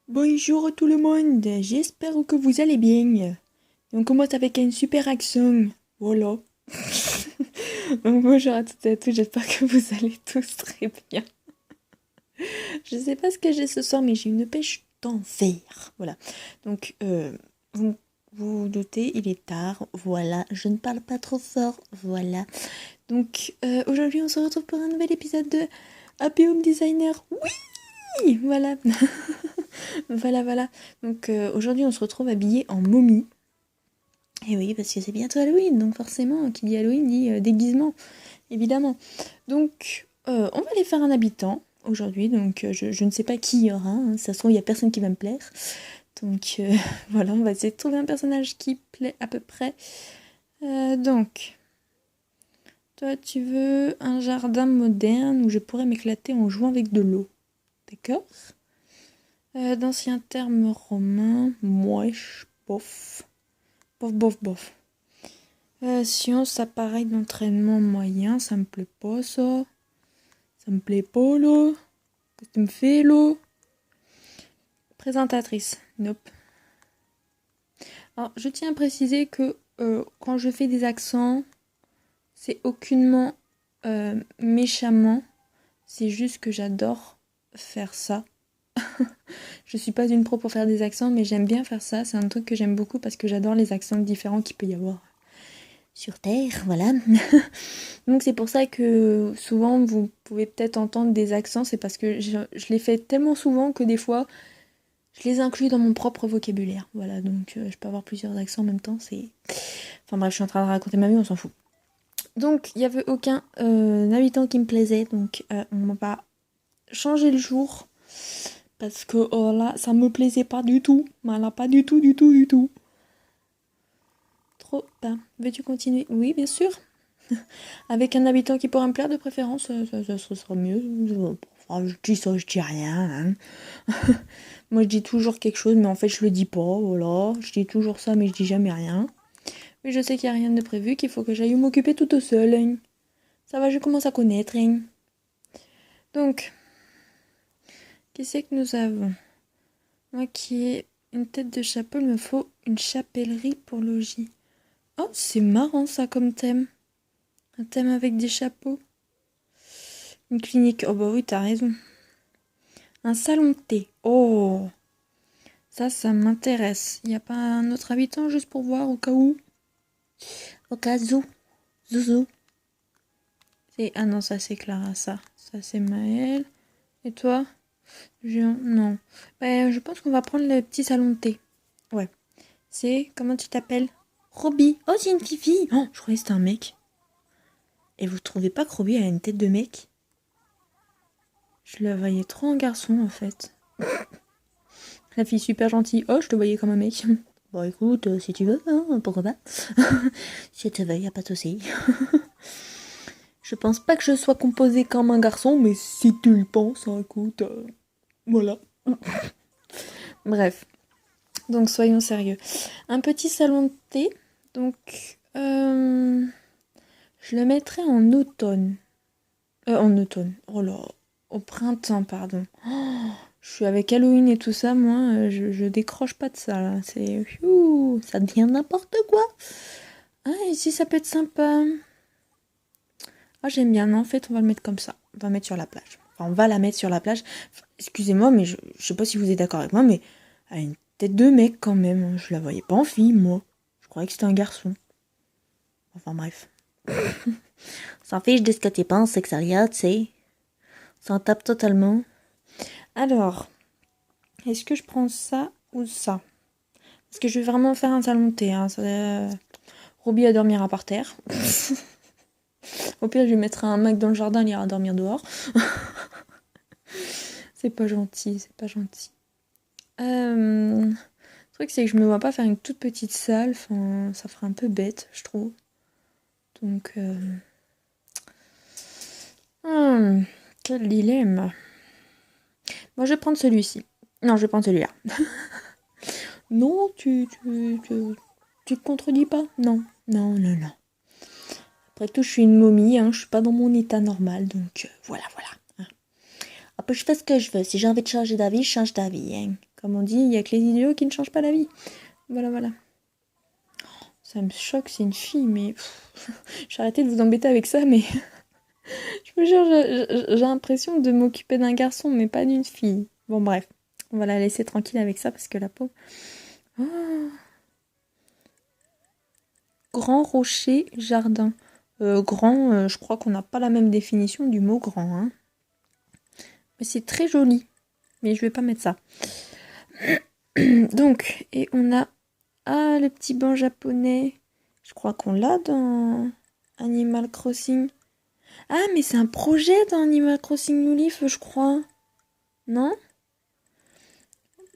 Bonjour tout le monde, j'espère que vous allez bien. On commence avec un super accent. Voilà. Donc bonjour à toutes et à tous, j'espère que vous allez tous très bien. Je sais pas ce que j'ai ce soir, mais j'ai une pêche d'enfer. Voilà. Donc, vous vous doutez, il est tard. Voilà. Je ne parle pas trop fort. Voilà. Donc, aujourd'hui, on se retrouve pour un nouvel épisode de Happy Home Designer. Oui! Voilà. Voilà. Donc, aujourd'hui, on se retrouve habillé en momie. Et oui, parce que c'est bientôt Halloween. Donc, forcément, qui dit Halloween dit déguisement. Évidemment. Donc, on va aller faire un habitant aujourd'hui, donc je ne sais pas qui il y aura, hein. Ça se trouve il n'y a personne qui va me plaire, donc voilà, on va essayer de trouver un personnage qui plaît à peu près. Donc, toi tu veux un jardin moderne où je pourrais m'éclater en jouant avec de l'eau, d'accord? D'anciens termes romains, moche, bof, bof. Science, appareil d'entraînement moyen, ça me plaît pas ça. Ça me plaît pas là. Qu'est-ce que tu me fais là? Présentatrice, nope. Alors, je tiens à préciser que quand je fais des accents, c'est aucunement méchamment. C'est juste que j'adore faire ça. Je suis pas une pro pour faire des accents, mais j'aime bien faire ça. C'est un truc que j'aime beaucoup parce que j'adore les accents différents qu'il peut y avoir sur Terre, voilà. Donc c'est pour ça que souvent vous pouvez peut-être entendre des accents, c'est parce que je les fais tellement souvent que des fois je les inclus dans mon propre vocabulaire. Voilà, donc je peux avoir plusieurs accents en même temps, c'est... Enfin bref, je suis en train de raconter ma vie, on s'en fout. Donc il n'y avait aucun habitant qui me plaisait, donc on va changer le jour. Parce que oh là, ça me plaisait pas du tout. Voilà, pas du tout. Trop bien. Veux-tu continuer? Oui, bien sûr. Avec un habitant qui pourrait me plaire de préférence, ça sera mieux. Enfin, je dis ça, je dis rien. Hein. Moi, je dis toujours quelque chose, mais en fait, je le dis pas. Voilà. Je dis toujours ça, mais je dis jamais rien. Mais je sais qu'il n'y a rien de prévu, qu'il faut que j'aille m'occuper toute seule. Hein. Ça va, je commence à connaître. Hein. Donc, qu'est-ce que nous avons? Moi qui ai une tête de chapeau, il me faut une chapellerie pour logis. Oh, c'est marrant ça comme thème. Un thème avec des chapeaux. Une clinique. Oh bah oui, t'as raison. Un salon de thé. Oh, ça m'intéresse. Il n'y a pas un autre habitant juste pour voir au cas où? Au cas où. Zouzou. Ah non, ça c'est Clara, ça. Ça c'est Maëlle. Et toi? Non. Je pense qu'on va prendre le petit salon de thé. Ouais. Comment tu t'appelles? Roby. Oh, c'est une fille. Oh, je croyais que c'était un mec. Et vous trouvez pas que Roby a une tête de mec? Je la voyais trop en garçon en fait. La fille super gentille. Oh, je te voyais comme un mec. Bon, écoute, si tu veux, hein, pourquoi pas. Si tu veux, y a pas de souci. Je pense pas que je sois composée comme un garçon, mais si tu le penses, hein, écoute, voilà. Bref. Donc, soyons sérieux. Un petit salon de thé. Donc, je le mettrai en automne. En automne. Oh là. Au printemps, pardon. Oh, je suis avec Halloween et tout ça, moi, je décroche pas de ça, là. Ça devient n'importe quoi. Ah, ici, ça peut être sympa. Ah, j'aime bien. Non, en fait, on va le mettre comme ça. On va le mettre sur la plage. Enfin, on va la mettre sur la plage. Enfin, excusez-moi, mais je sais pas si vous êtes d'accord avec moi, mais elle a une tête de mec quand même. Je la voyais pas en fille, moi. Je croyais que c'était un garçon. Enfin, bref. S'en fiche de ce que tu penses, c'est que ça regarde, tu sais. S'en tape totalement. Alors, est-ce que je prends ça ou ça? Parce que je vais vraiment faire un salon de thé. Hein. Roby à dormira par terre. Au pire, je lui mettrai un Mac dans le jardin, il ira dormir dehors. C'est pas gentil. Le truc, c'est que je me vois pas faire une toute petite salle. Enfin, ça ferait un peu bête, je trouve. Donc, quel dilemme. Moi, je vais prendre celui-ci. Non, je vais prendre celui-là. Non, tu te contredis pas? Non. Après tout, je suis une momie, hein, je suis pas dans mon état normal, donc voilà. Hein. Après, je fais ce que je veux. Si j'ai envie de changer d'avis, je change d'avis. Hein. Comme on dit, il n'y a que les idiots qui ne changent pas la vie. Voilà, voilà. Ça me choque, c'est une fille, mais... J'ai arrêté de vous embêter avec ça, mais... Je vous jure, j'ai l'impression de m'occuper d'un garçon, mais pas d'une fille. Bon, bref. On va la laisser tranquille avec ça, parce que la pauvre... Oh. Grand rocher jardin. Grand, je crois qu'on n'a pas la même définition du mot grand. Hein. Mais c'est très joli. Mais je vais pas mettre ça. Donc, et on a... Ah, le petit banc japonais. Je crois qu'on l'a dans Animal Crossing. Ah, mais c'est un projet dans Animal Crossing New Leaf, je crois. Non?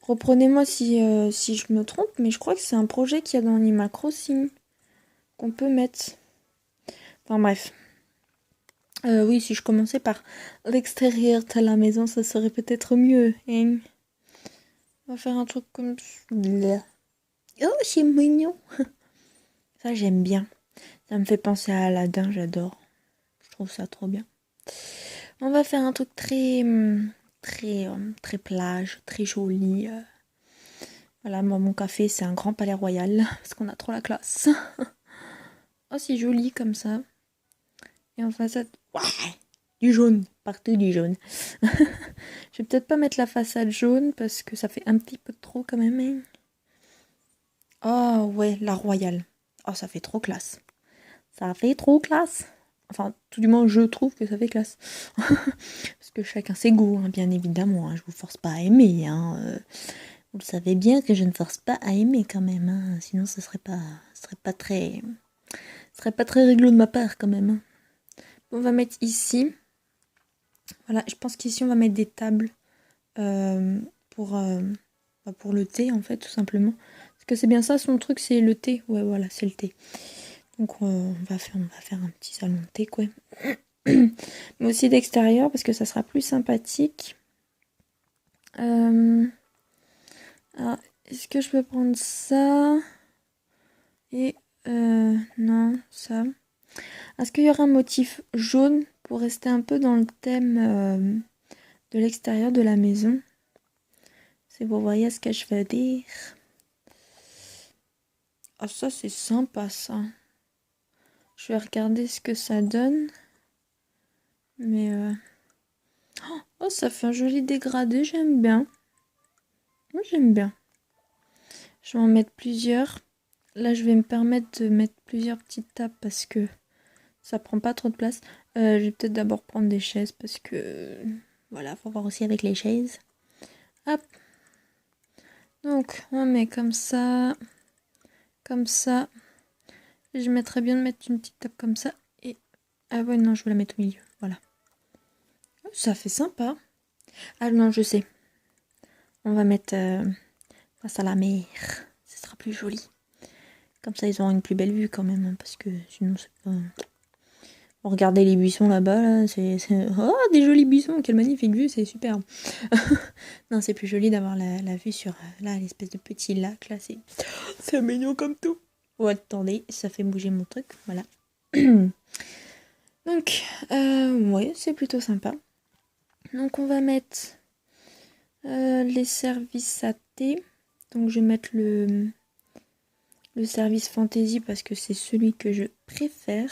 Reprenez-moi si je me trompe, mais je crois que c'est un projet qu'il y a dans Animal Crossing. Qu'on peut mettre. Enfin bref. Oui, si je commençais par l'extérieur de la maison, ça serait peut-être mieux. Hein. On va faire un truc comme ça. Oh, c'est mignon. Ça, j'aime bien. Ça me fait penser à Aladdin, j'adore. Je trouve ça trop bien. On va faire un truc très plage, très joli. Voilà, moi, mon café, c'est un grand palais royal, parce qu'on a trop la classe. Oh, c'est joli comme ça. Et en façade, ouais, du jaune, partout du jaune. Je vais peut-être pas mettre la façade jaune, parce que ça fait un petit peu trop quand même. Hein. Oh, ouais, la royale. Oh, ça fait trop classe. Ça fait trop classe. Enfin, tout du moins, je trouve que ça fait classe. Parce que chacun ses goûts, hein, bien évidemment. Hein. Je vous force pas à aimer. Hein. Vous le savez bien que je ne force pas à aimer quand même. Hein. Sinon, ce serait pas très rigolo de ma part quand même. Hein. On va mettre ici. Voilà, je pense qu'ici, on va mettre des tables pour le thé, en fait, tout simplement. Parce que c'est bien ça, son truc, c'est le thé. Ouais, voilà, c'est le thé. Donc on va faire un petit salon de thé, quoi. Mais aussi d'extérieur, parce que ça sera plus sympathique. Alors, est-ce que je peux prendre ça? Et non, ça. Est-ce qu'il y aura un motif jaune pour rester un peu dans le thème de l'extérieur de la maison? Si vous voyez ce que je veux dire. Ah, ça, c'est sympa, ça. Je vais regarder ce que ça donne. Mais... Oh, ça fait un joli dégradé, j'aime bien. Moi, j'aime bien. Je vais en mettre plusieurs. Là, je vais me permettre de mettre plusieurs petites tables parce que ça prend pas trop de place. Je vais peut-être d'abord prendre des chaises parce que... Voilà, faut voir aussi avec les chaises. Hop. Donc, on met comme ça. Comme ça. Je mettrais bien de mettre une petite table comme ça. Et... Ah ouais, non, je vais la mettre au milieu. Voilà. Ça fait sympa. Ah non, je sais. On va mettre face à la mer. Ce sera plus joli. Comme ça, ils auront une plus belle vue quand même. Hein, parce que sinon, c'est pas... Regardez les buissons là-bas. Là, c'est... Oh, des jolis buissons. Quelle magnifique vue. C'est superbe. Non, c'est plus joli d'avoir la vue sur là, l'espèce de petit lac. Là, c'est mignon comme tout. Oh, attendez. Ça fait bouger mon truc. Voilà. Donc, ouais, c'est plutôt sympa. Donc, on va mettre... les services à thé. Donc je vais mettre le service fantasy parce que c'est celui que je préfère.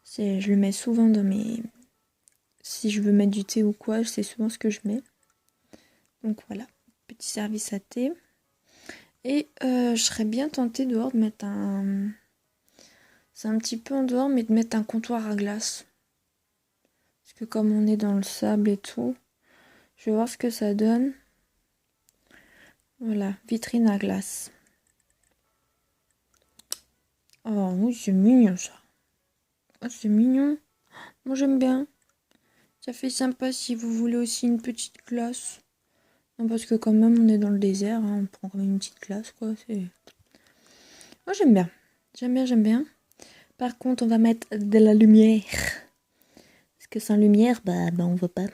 Je le mets souvent dans mes... Si je veux mettre du thé ou quoi, c'est souvent ce que je mets. Donc voilà, petit service à thé. Et je serais bien tentée dehors de mettre un... C'est un petit peu en dehors, mais de mettre un comptoir à glace. Parce que comme on est dans le sable et tout, je vais voir ce que ça donne. Voilà, vitrine à glace. Oh oui, c'est mignon ça. Oh, c'est mignon. Moi j'aime bien. Ça fait sympa si vous voulez aussi une petite glace. Non, parce que quand même on est dans le désert, hein, on prend quand même une petite glace quoi. Moi j'aime bien. J'aime bien. Par contre on va mettre de la lumière. Parce que sans lumière, bah on voit pas.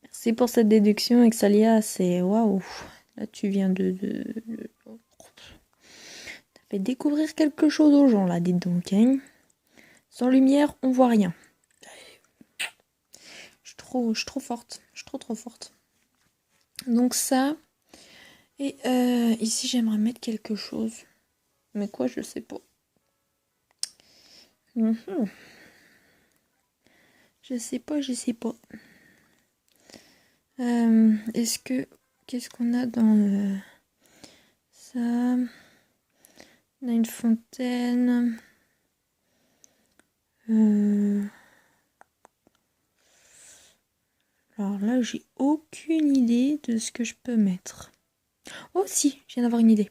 Merci pour cette déduction, Exalia, c'est waouh. Là tu viens de... T'as fait découvrir quelque chose aux gens là, dites donc. Hein. Sans lumière, on voit rien. Je suis trop forte. Je suis trop forte. Donc ça. Et ici, j'aimerais mettre quelque chose. Mais quoi, je sais pas. Je sais pas, je sais pas. Qu'est-ce qu'on a dans ça? On a une fontaine. Alors là, j'ai aucune idée de ce que je peux mettre. Oh si, je viens d'avoir une idée.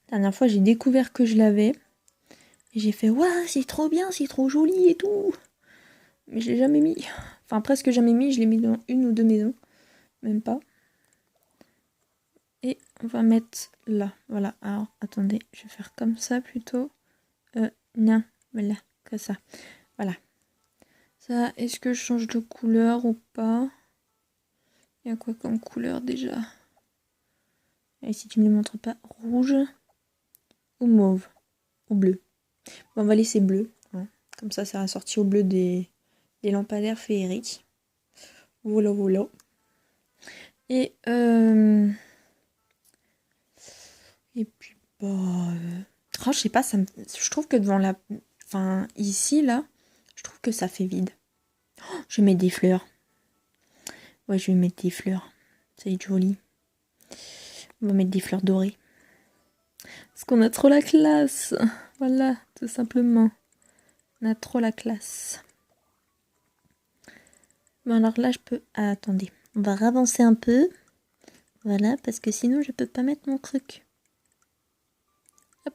La dernière fois, j'ai découvert que je l'avais. Et j'ai fait, waouh, c'est trop bien, c'est trop joli et tout. Mais je l'ai jamais mis. Enfin, presque jamais mis. Je l'ai mis dans une ou deux maisons. Même pas. Et on va mettre là. Voilà. Alors, attendez. Je vais faire comme ça plutôt. Non. Voilà. Comme ça. Voilà. Ça, est-ce que je change de couleur ou pas? Il y a quoi comme couleur déjà? Et si tu me les montres pas, rouge ou mauve ou bleu. Bon, on va laisser bleu. Hein. Comme ça sera sorti au bleu des lampadaires féeriques. Voilà, voilà. Et puis je sais pas, je trouve que devant la... Enfin, ici, là, je trouve que ça fait vide. Oh, je vais mettre des fleurs. Ouais, je vais mettre des fleurs. Ça va être joli. On va mettre des fleurs dorées. Parce qu'on a trop la classe. Voilà, tout simplement. On a trop la classe. Bon, alors là, je peux... Ah, attendez. On va ravancer un peu. Voilà, parce que sinon, je peux pas mettre mon truc. Hop.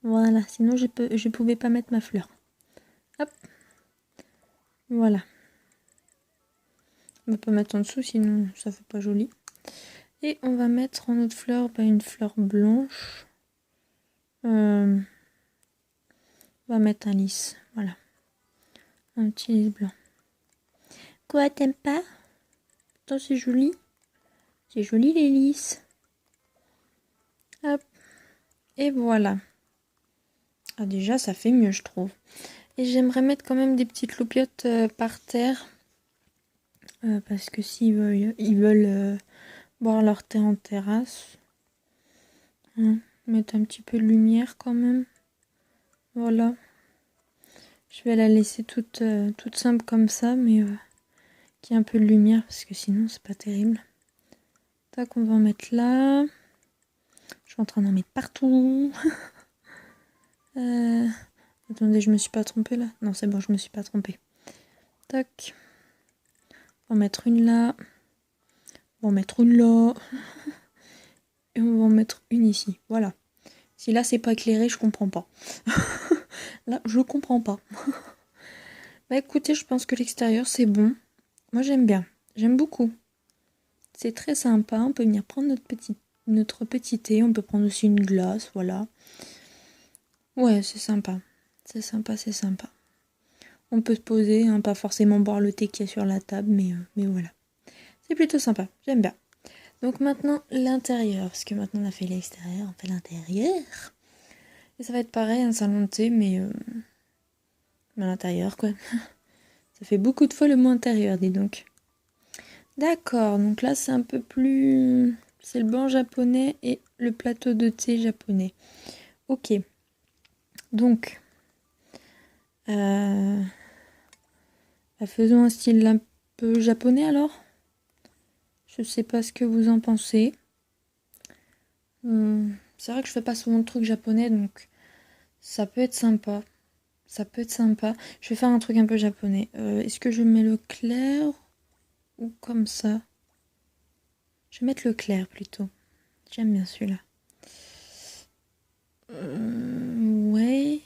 Voilà, sinon, je pouvais pas mettre ma fleur. Hop. Voilà. On va pas mettre en dessous, sinon ça fait pas joli. Et on va mettre en autre fleur une fleur blanche. On va mettre un lys. Voilà. Un petit lys blanc. Quoi, t'aimes pas? Putain, c'est joli. C'est joli les lys. Hop. Et voilà. Ah, déjà, ça fait mieux, je trouve. Et j'aimerais mettre quand même des petites loupiottes par terre. Parce que s'ils veulent boire leur thé en terrasse. Hein, mettre un petit peu de lumière quand même. Voilà. Je vais la laisser toute simple comme ça, mais qu'il y ait un peu de lumière parce que sinon c'est pas terrible. Tac, on va en mettre là. Je suis en train d'en mettre partout. Attendez, je me suis pas trompée là. Non, c'est bon, je me suis pas trompée. Tac. On va en mettre une là. On va en mettre une là. Et on va en mettre une ici. Voilà. Si là c'est pas éclairé, je comprends pas. Là, je comprends pas. Bah écoutez, je pense que l'extérieur c'est bon. Moi j'aime bien. J'aime beaucoup. C'est très sympa. On peut venir prendre notre petit thé. On peut prendre aussi une glace, voilà. Ouais, c'est sympa. C'est sympa, c'est sympa. On peut se poser, hein, pas forcément boire le thé qu'il y a sur la table, mais voilà. C'est plutôt sympa. J'aime bien. Donc maintenant, l'intérieur. Parce que maintenant, on a fait l'extérieur, on fait l'intérieur. Et ça va être pareil, un salon de thé, mais à l'intérieur, quoi. Ça fait beaucoup de fois le mot intérieur, dis donc. D'accord, donc là, c'est un peu plus... C'est le banc japonais et le plateau de thé japonais. Ok. Donc, faisons un style un peu japonais alors. Je sais pas ce que vous en pensez. C'est vrai que je fais pas souvent de trucs japonais, donc ça peut être sympa. Ça peut être sympa. Je vais faire un truc un peu japonais. Est-ce que je mets le clair ou comme ça? Je vais mettre le clair plutôt. J'aime bien celui-là. Ouais.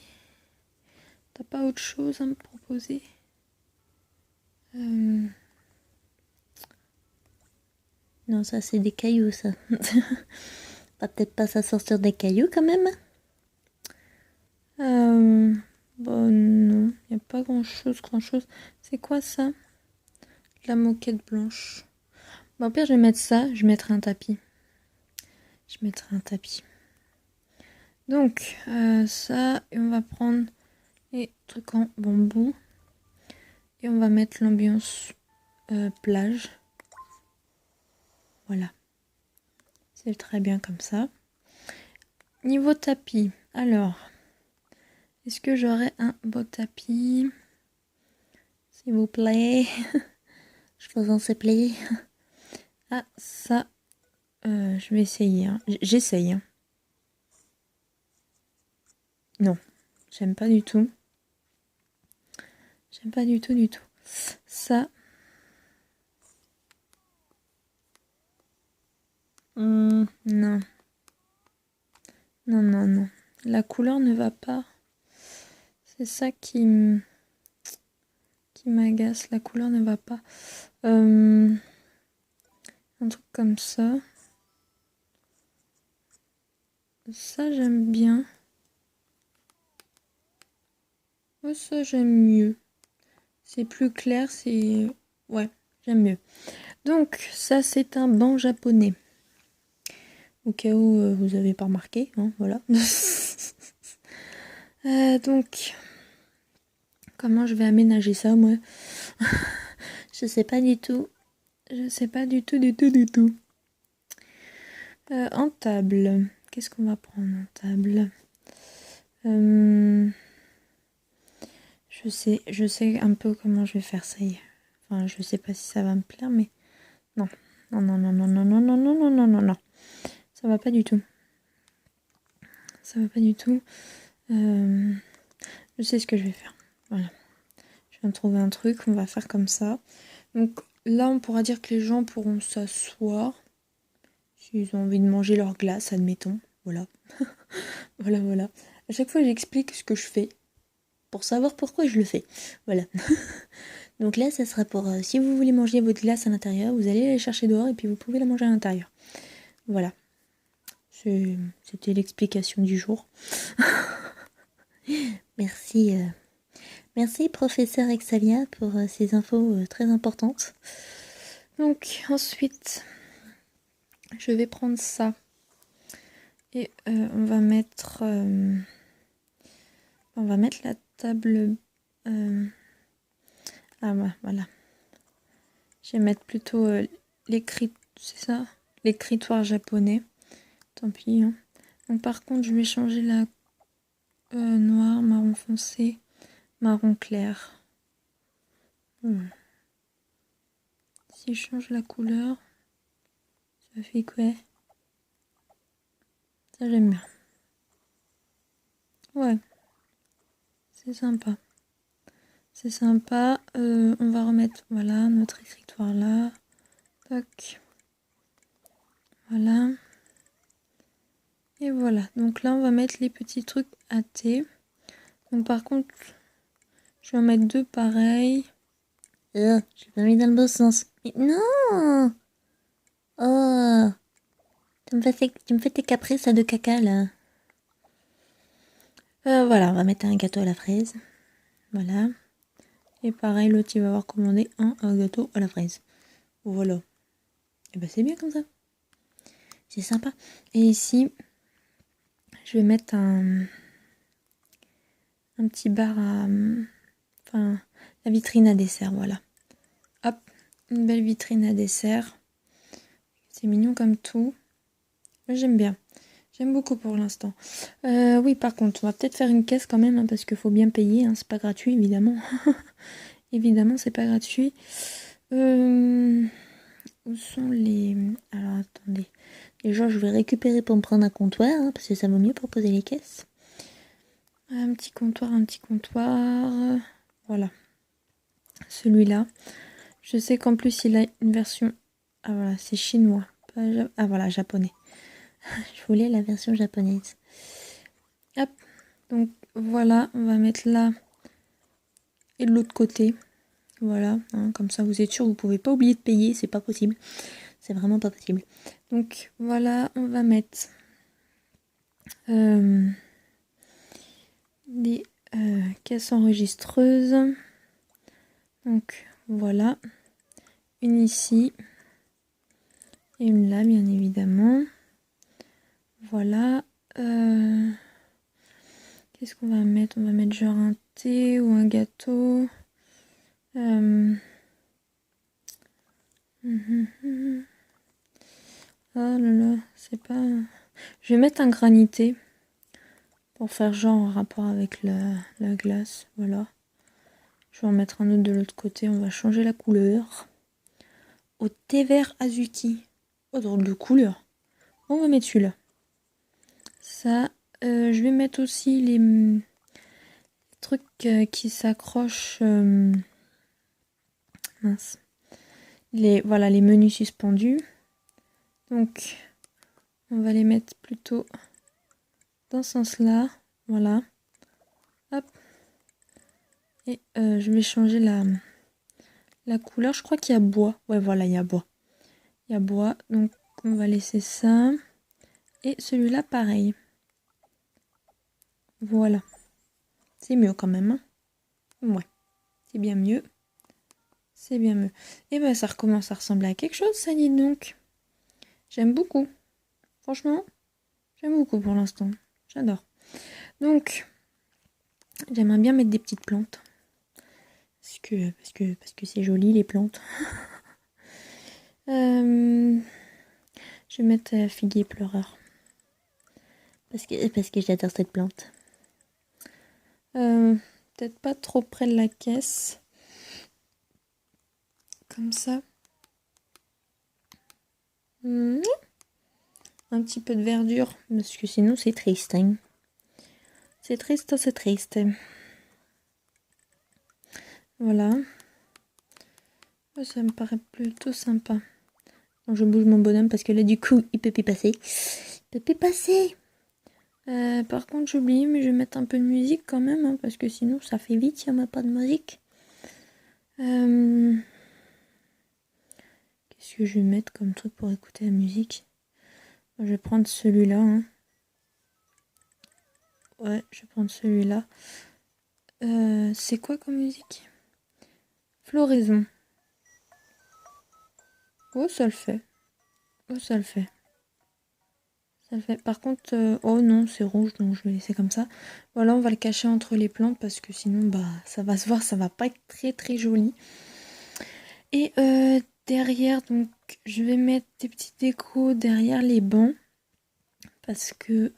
T'as pas autre chose à me proposer? Non, ça c'est des cailloux, ça. Va peut-être pas ça sortir des cailloux quand même. Bon, non, il n'y a pas grand-chose. C'est quoi ça? La moquette blanche. Bon, au pire, je vais mettre ça. Je mettrai un tapis. Donc, ça, et on va prendre les trucs en bambou. Et on va mettre l'ambiance plage. Voilà. C'est très bien comme ça. Niveau tapis, alors, est-ce que j'aurai un beau tapis? S'il vous plaît. Je vous en supplie. Ah, ça, je vais essayer. Hein. J'essaye. Hein. Non, j'aime pas du tout. J'aime pas du tout, du tout. Ça. Non. Non, non, non. La couleur ne va pas. C'est ça qui m'agace. La couleur ne va pas. Un truc comme ça. Ça, j'aime bien. Oh, ça, j'aime mieux. C'est plus clair, c'est... Ouais, j'aime mieux. Donc, ça, c'est un banc japonais. Au cas où vous n'avez pas remarqué, hein, voilà. Donc, comment je vais aménager ça, moi? Je sais pas du tout. Je sais pas du tout, du tout, du tout. En table. Qu'est-ce qu'on va prendre en table? Je sais un peu comment je vais faire ça. Enfin, je sais pas si ça va me plaire, mais non. Non, non, non, non, non, non, non, non, non, non, non, non. Ça va pas du tout. Ça va pas du tout. Je sais ce que je vais faire. Voilà. Je viens de trouver un truc, on va faire comme ça. Donc là, on pourra dire que les gens pourront s'asseoir s'ils ont envie de manger leur glace, admettons. Voilà. Voilà, voilà. À chaque fois, j'explique ce que je fais pour savoir pourquoi je le fais. Voilà. Donc là, ça sera pour... si vous voulez manger votre glace à l'intérieur, vous allez la chercher dehors et puis vous pouvez la manger à l'intérieur. Voilà. C'était l'explication du jour. Merci. Merci, professeur Exalia, pour ces infos très importantes. Donc, ensuite, je vais prendre ça. Et on va mettre la table... ah ouais, voilà. Je vais mettre plutôt c'est ça, l'écritoire japonais. Tant pis. Hein. Donc, par contre, je vais changer la noir, marron foncé, marron clair. Si je change la couleur, ça fait quoi? Ça, j'aime bien. Ouais, c'est sympa. C'est sympa. On va remettre, voilà, notre écritoire là. Tac. Voilà. Et voilà. Donc là, on va mettre les petits trucs à thé. Donc par contre, je vais en mettre deux pareils. J'ai pas mis dans le bon sens. Mais non! Oh! Tu me fais tes caprices de caca là. Voilà, on va mettre un gâteau à la fraise. Voilà. Et pareil, l'autre il va avoir commandé un gâteau à la fraise. Voilà. Et ben c'est bien comme ça. C'est sympa. Et ici, je vais mettre un petit bar à... Enfin, la vitrine à dessert, voilà. Hop, une belle vitrine à dessert. C'est mignon comme tout. Moi, j'aime bien. J'aime beaucoup pour l'instant. Oui, par contre, on va peut-être faire une caisse quand même, hein, parce qu'il faut bien payer. Hein, c'est pas gratuit, évidemment. Évidemment, c'est pas gratuit. Où sont les... Alors, attendez. Déjà, je vais récupérer pour me prendre un comptoir, hein, parce que ça vaut mieux pour poser les caisses. Un petit comptoir, un petit comptoir. Voilà. Celui-là. Je sais qu'en plus, il a une version... Ah voilà, c'est chinois. Ah voilà, japonais. Je voulais la version japonaise. Hop. Donc, voilà. On va mettre là et de l'autre côté. Voilà. Hein, comme ça, vous êtes sûr, vous pouvez pas oublier de payer. C'est pas possible. C'est vraiment pas possible. Donc, voilà. On va mettre... des caisses enregistreuses. Donc voilà, une ici et une là bien évidemment. Voilà. Qu'est-ce qu'on va mettre? On va mettre genre un thé ou un gâteau. Ah là là, c'est pas... Je vais mettre un granité pour faire genre en rapport avec la glace. Voilà. Je vais en mettre un autre de l'autre côté. On va changer la couleur. Au thé vert azuki. Oh, drôle de couleur. On va mettre celui-là. Ça. Je vais mettre aussi les trucs qui s'accrochent. Mince. Voilà, les menus suspendus. Donc, on va les mettre plutôt dans ce sens-là. Voilà. Hop. Et je vais changer la couleur. Je crois qu'il y a bois. Ouais, voilà, il y a bois. Il y a bois. Donc, on va laisser ça. Et celui-là, pareil. Voilà. C'est mieux quand même. Hein, ouais. C'est bien mieux. C'est bien mieux. Et ben, ça recommence à ressembler à quelque chose, ça, dit donc. J'aime beaucoup. Franchement, j'aime beaucoup pour l'instant. J'adore. Donc, j'aimerais bien mettre des petites plantes. Parce que c'est joli, les plantes. Je vais mettre figuier pleureur. Parce que j'adore cette plante. Peut-être pas trop près de la caisse. Comme ça. Un petit peu de verdure. Parce que sinon c'est triste. Hein. C'est triste, c'est triste. Voilà. Ça me paraît plutôt sympa. Donc je bouge mon bonhomme parce que là du coup il peut plus passer. Il peut plus passer. Par contre j'ai oublié, mais je vais mettre un peu de musique quand même. Hein, parce que sinon ça fait vite si on n'a pas de musique. Qu'est-ce que je vais mettre comme truc pour écouter la musique? Je vais prendre celui-là. Hein. Ouais, je vais prendre celui-là. C'est quoi comme musique? Floraison. Oh, ça le fait. Oh, ça le fait. Ça le fait. Par contre, oh non, c'est rouge, donc je vais laisser comme ça. Voilà, on va le cacher entre les plantes parce que sinon, bah, ça va se voir, ça va pas être très très joli. Et derrière, donc, je vais mettre des petits décos derrière les bancs parce que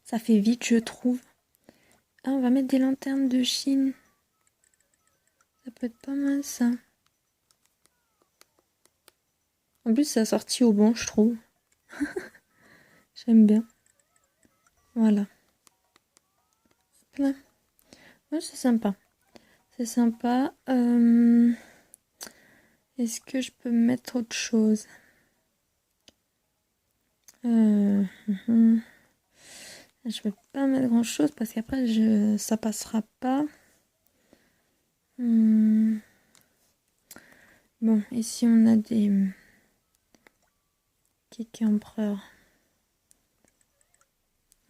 ça fait vite, je trouve. Ah, on va mettre des lanternes de Chine. Ça peut être pas mal, ça. En plus, ça a sorti au banc, je trouve. J'aime bien. Voilà. Là. Ouais, c'est sympa. C'est sympa. Est-ce que je peux mettre autre chose? Je vais pas mettre grand chose parce qu'après ça passera pas. Bon, ici on a des Kiki Empereur.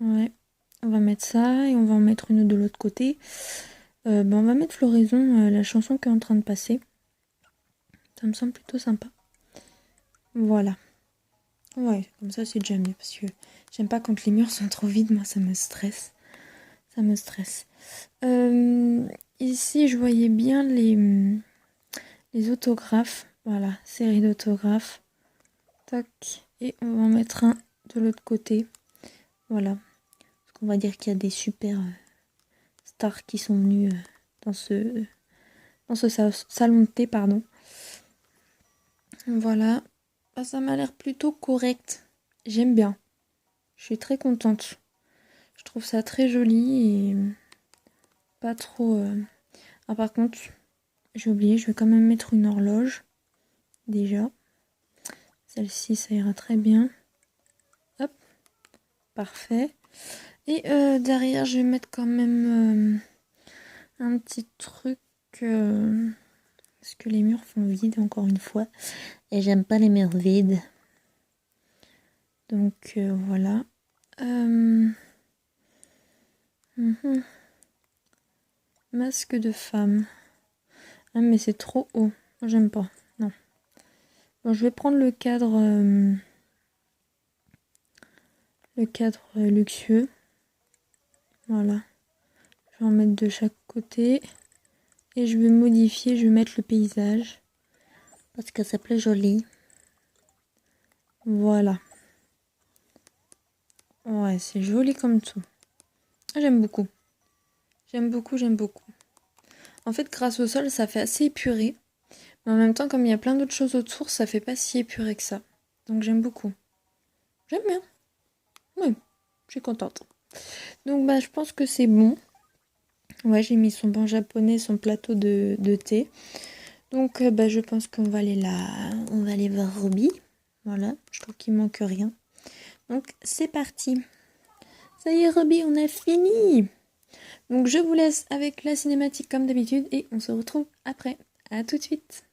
Ouais, on va mettre ça et on va en mettre une de l'autre côté. On va mettre Floraison, la chanson qui est en train de passer. Ça me semble plutôt sympa. Voilà. Ouais, comme ça c'est déjà mieux parce que j'aime pas quand les murs sont trop vides, moi ça me stresse. Ça me stresse. Ici je voyais bien les autographes. Voilà, série d'autographes. Tac. Et on va en mettre un de l'autre côté. Voilà. Parce qu'on va dire qu'il y a des super stars qui sont venues dans ce salon de thé, pardon. Voilà. Ah, ça m'a l'air plutôt correct. J'aime bien. Je suis très contente. Je trouve ça très joli et pas trop... Ah par contre, j'ai oublié, je vais quand même mettre une horloge. Déjà. Celle-ci, ça ira très bien. Hop. Parfait. Et derrière, je vais mettre quand même un petit truc... parce que les murs font vide, encore une fois. Et j'aime pas les murs vides. Donc voilà. Masque de femme. Ah mais c'est trop haut. Moi j'aime pas. Non. Bon, je vais prendre le cadre luxueux. Voilà. Je vais en mettre de chaque côté. Et je vais modifier, je vais mettre le paysage. Parce que ça plaît joli. Voilà. Ouais, c'est joli comme tout. J'aime beaucoup. J'aime beaucoup, j'aime beaucoup. En fait, grâce au sol, ça fait assez épuré. Mais en même temps, comme il y a plein d'autres choses autour, ça fait pas si épuré que ça. Donc j'aime beaucoup. J'aime bien. Oui, je suis contente. Donc bah je pense que c'est bon. Ouais, j'ai mis son banc japonais, son plateau de thé. Donc bah je pense qu'on va on va aller voir Roby. Voilà, je trouve qu'il manque rien. Donc c'est parti. Ça y est Roby, on a fini. Donc je vous laisse avec la cinématique comme d'habitude et on se retrouve après. À tout de suite.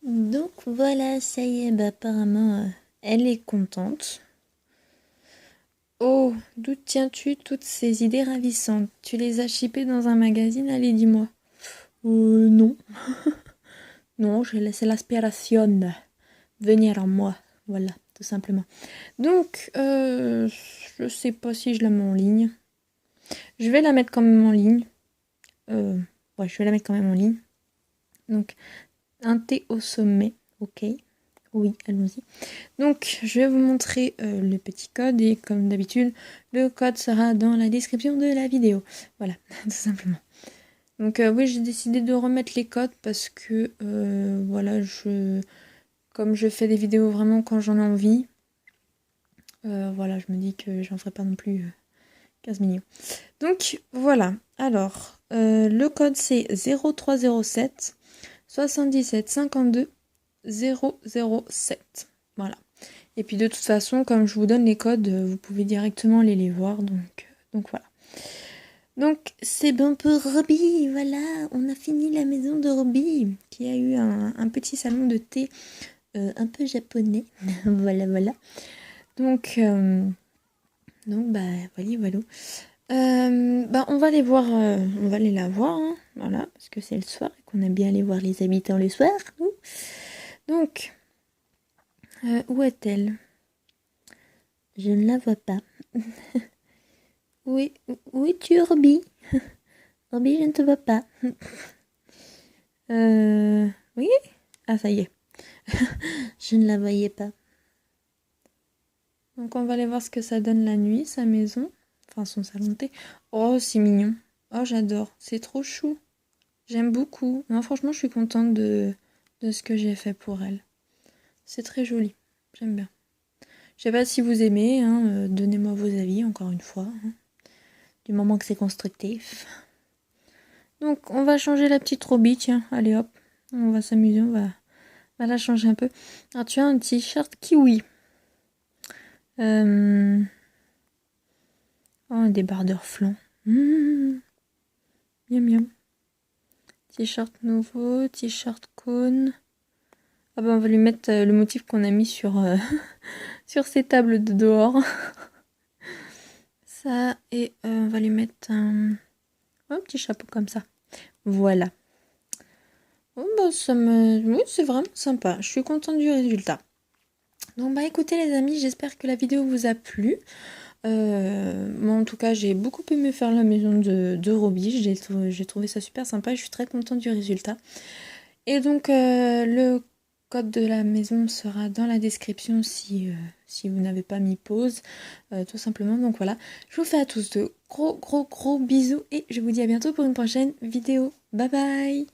Donc voilà, ça y est, bah apparemment elle est contente. Oh, d'où tiens-tu toutes ces idées ravissantes? Tu les as chippées dans un magazine? Allez, dis-moi. Non. Non, j'ai laissé l'aspiration venir en moi. Voilà, tout simplement. Donc, je sais pas si je la mets en ligne. Je vais la mettre quand même en ligne. Ouais, je vais la mettre quand même en ligne. Donc, un thé au sommet, ok. Oui, allons-y. Donc, je vais vous montrer le petit code et comme d'habitude, le code sera dans la description de la vidéo. Voilà, tout simplement. Donc oui, j'ai décidé de remettre les codes parce que voilà, comme je fais des vidéos vraiment quand j'en ai envie, voilà, je me dis que j'en ferai pas non plus 15 millions. Donc voilà, alors le code c'est 0307 77 52 007. Voilà. Et puis de toute façon, comme je vous donne les codes, vous pouvez directement aller les voir. Donc voilà. Donc c'est bon pour Roby, voilà, on a fini la maison de Roby, qui a eu un petit salon de thé un peu japonais. Voilà, voilà. Donc bah voilà. Bah on va aller voir, on va aller la voir, hein, voilà, parce que c'est le soir et qu'on aime bien aller voir les habitants le soir. Nous. Donc, où est-elle? Je ne la vois pas. Où es-tu, Roby? Roby, je ne te vois pas. Oui? Ah, ça y est. Je ne la voyais pas. Donc, on va aller voir ce que ça donne la nuit, sa maison. Enfin, son salon de thé. Oh, c'est mignon. Oh, j'adore. C'est trop chou. J'aime beaucoup. Non, franchement, je suis contente de de ce que j'ai fait pour elle. C'est très joli, j'aime bien. Je sais pas si vous aimez, hein, donnez-moi vos avis encore une fois, hein, du moment que c'est constructif. Donc on va changer la petite Roby, tiens, allez hop, on va s'amuser, on va la changer un peu. Alors tu as un t-shirt kiwi. Oh, des bardeurs flancs. Miam miam. T-shirt nouveau, t-shirt cône. Ah bah on va lui mettre le motif qu'on a mis sur, sur ces tables de dehors. Ça, et on va lui mettre un petit chapeau comme ça. Voilà. Bon, bah, oui, c'est vraiment sympa. Je suis contente du résultat. Donc bah écoutez les amis, j'espère que la vidéo vous a plu. Moi en tout cas j'ai beaucoup aimé faire la maison de Roby. J'ai trouvé ça super sympa. Je suis très contente du résultat. Et donc le code de la maison sera dans la description si vous n'avez pas mis pause, tout simplement. Donc voilà, je vous fais à tous de gros bisous et je vous dis à bientôt pour une prochaine vidéo. Bye bye.